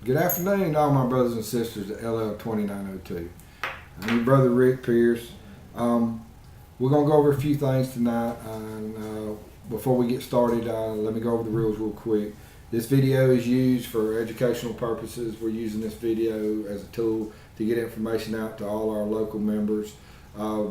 Good afternoon to all my brothers and sisters at LL2902. I'm your brother Rick Pierce. We're going to go over a few things tonight. Before we get started, let me go over the rules real quick. This video is used for educational purposes. We're using this video as a tool to get information out to all our local members.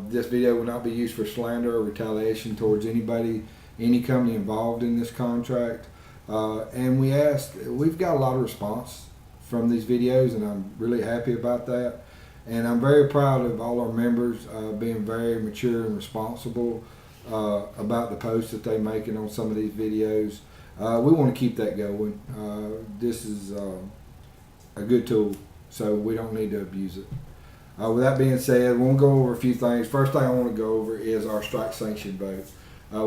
This video will not be used for slander or retaliation towards anybody, any company involved in this contract. And we've got a lot of response from these videos, and I'm really happy about that. And I'm very proud of all our members being very mature and responsible about the posts that they're making on some of these videos. We want to keep that going. This is a good tool, so we don't need to abuse it. With that being said, we'll go over a few things. First thing I want to go over is our strike sanction vote.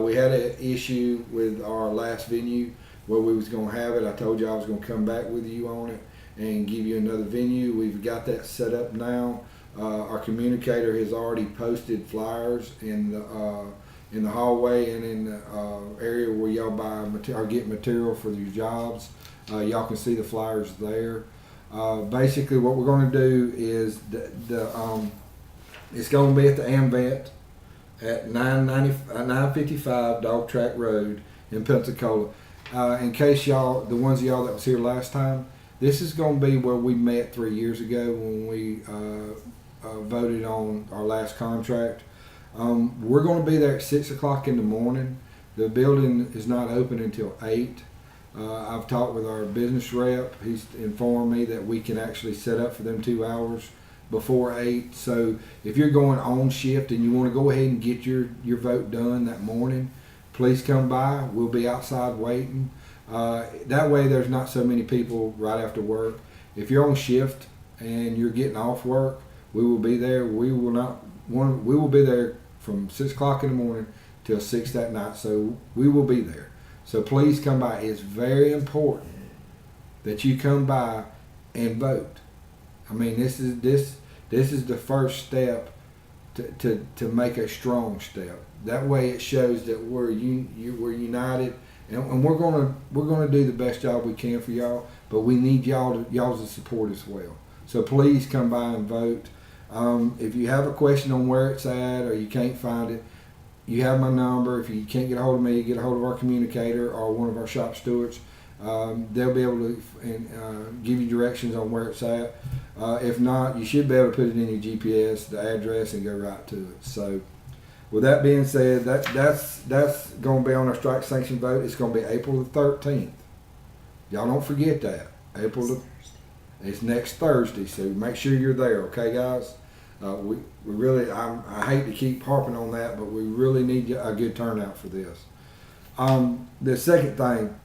We had an issue with our last venue where we was going to have it. I told you I was going to come back with you on it and give you another venue. We've got that set up now. Our communicator has already posted flyers in the hallway and in the area where y'all buy or get material for your jobs. Y'all can see the flyers there. Basically, what we're going to do is it's going to be at the AMVET at 955 Dog Track Road in Pensacola. In case y'all, the ones of y'all that was here last time, this is going to be where we met 3 years ago when we voted on our last contract. We're going to be there at 6 o'clock in the morning. The building is not open until 8. I've talked with our business rep. He's informed me that we can actually set up for them 2 hours before 8. So if you're going on shift and you want to go ahead and get your vote done that morning, please come by. We'll be outside waiting. That way there's not so many people right after work. If you're on shift and you're getting off work, we will be there. We will be there from 6 o'clock in the morning till 6 that night. So we will be there. So please come by. It's very important that you come by and vote. I mean, this is the first step to make a strong step. That way it shows that we're united, and we're gonna do the best job we can for y'all. But we need y'all's support as well. So please come by and vote. If you have a question on where it's at or you can't find it, you have my number. If you can't get a hold of me, get a hold of our communicator or one of our shop stewards. They'll be able to give you directions on where it's at. If not, you should be able to put it in your GPS, the address, and go right to it. So with that being said, that's going to be on our strike sanction vote. It's going to be April the 13th. Y'all don't forget that. It's next Thursday, so make sure you're there, okay, guys? We really, I hate to keep harping on that, but we really need a good turnout for this. The second thing,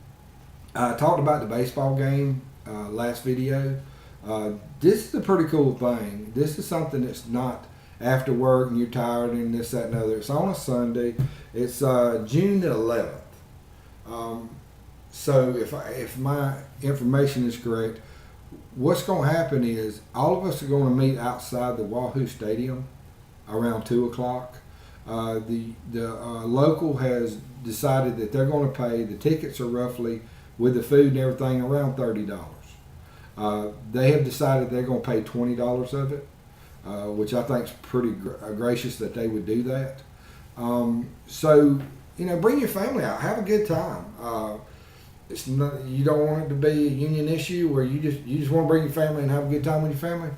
I talked about the baseball game last video. This is a pretty cool thing. This is something that's not after work and you're tired and this, that, and other. It's on a Sunday. It's June the 11th. So if my information is correct, what's going to happen is all of us are going to meet outside the Wahoo Stadium around 2 o'clock. The local has decided that they're going to pay, the tickets are roughly, with the food and everything, around $30. They have decided they're going to pay $20 of it, which I think is pretty gracious that they would do that. So, bring your family out, have a good time. It's not, you don't want it to be a union issue where you just want to bring your family and have a good time with your family.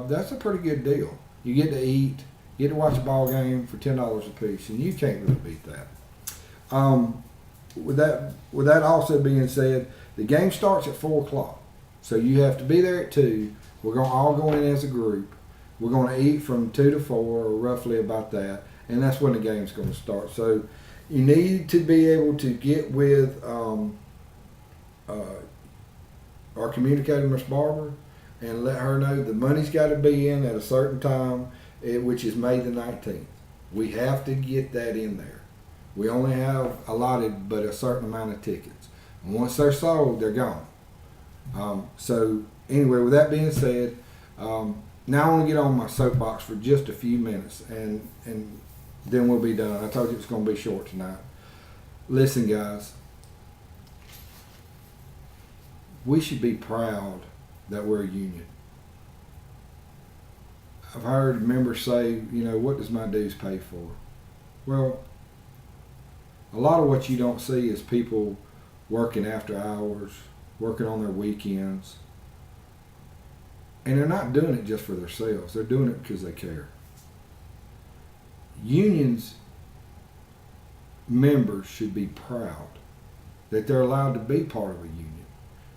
That's a pretty good deal. You get to eat, you get to watch a ball game for $10 a piece, and you can't really beat that. With that also being said, the game starts at 4 o'clock, so you have to be there at 2. We're going to all go in as a group. We're going to eat from 2 to 4, or roughly about that, and that's when the game's going to start. So you need to be able to get with our communicator, Miss Barber, and let her know the money's got to be in at a certain time, which is May the 19th. We have to get that in there. We only have allotted but a certain amount of tickets. And once they're sold, they're gone. So anyway, with that being said, now I want to get on my soapbox for just a few minutes, and then we'll be done. I told you it's going to be short tonight. Listen, guys, we should be proud that we're a union. I've heard members say, what does my dues pay for? Well, a lot of what you don't see is people working after hours, working on their weekends. And they're not doing it just for themselves. They're doing it because they care. Unions members should be proud that they're allowed to be part of a union.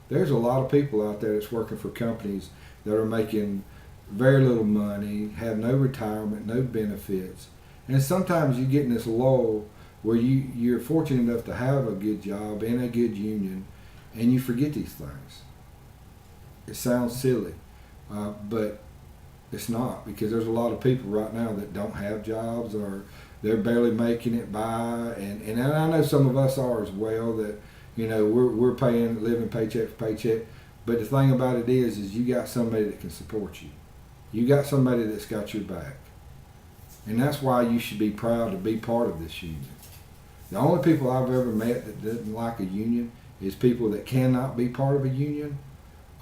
There's a lot of people out there that's working for companies that are making very little money, have no retirement, no benefits. And sometimes you get in this lull where you're fortunate enough to have a good job in a good union, and you forget these things. It sounds silly, but it's not, because there's a lot of people right now that don't have jobs, or they're barely making it by, and I know some of us are as well, that we're paying, living paycheck for paycheck. But the thing about it is you got somebody that can support you. You got somebody that's got your back. And that's why you should be proud to be part of this union. The only people I've ever met that didn't like a union is people that cannot be part of a union,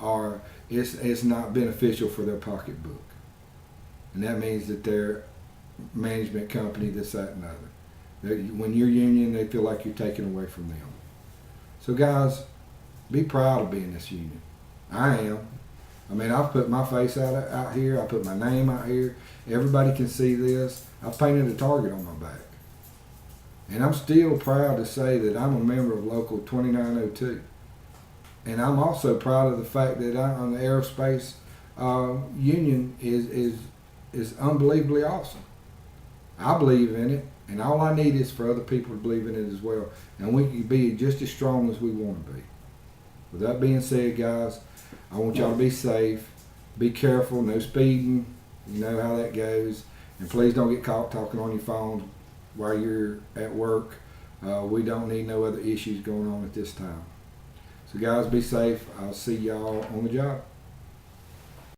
or it's not beneficial for their pocketbook. And that means that their management company, this, that, and other. When you're union, they feel like you're taking away from them. So guys, be proud of being this union. I am. I mean, I've put my face out here. I put my name out here. Everybody can see this. I've painted a target on my back. And I'm still proud to say that I'm a member of Local 2902. And I'm also proud of the fact that I'm on the aerospace union is unbelievably awesome. I believe in it, and all I need is for other people to believe in it as well. And we can be just as strong as we want to be. With that being said, guys, I want y'all to be safe, be careful, no speeding. You know how that goes. And please don't get caught talking on your phone while you're at work. We don't need no other issues going on at this time. So guys, be safe. I'll see y'all on the job.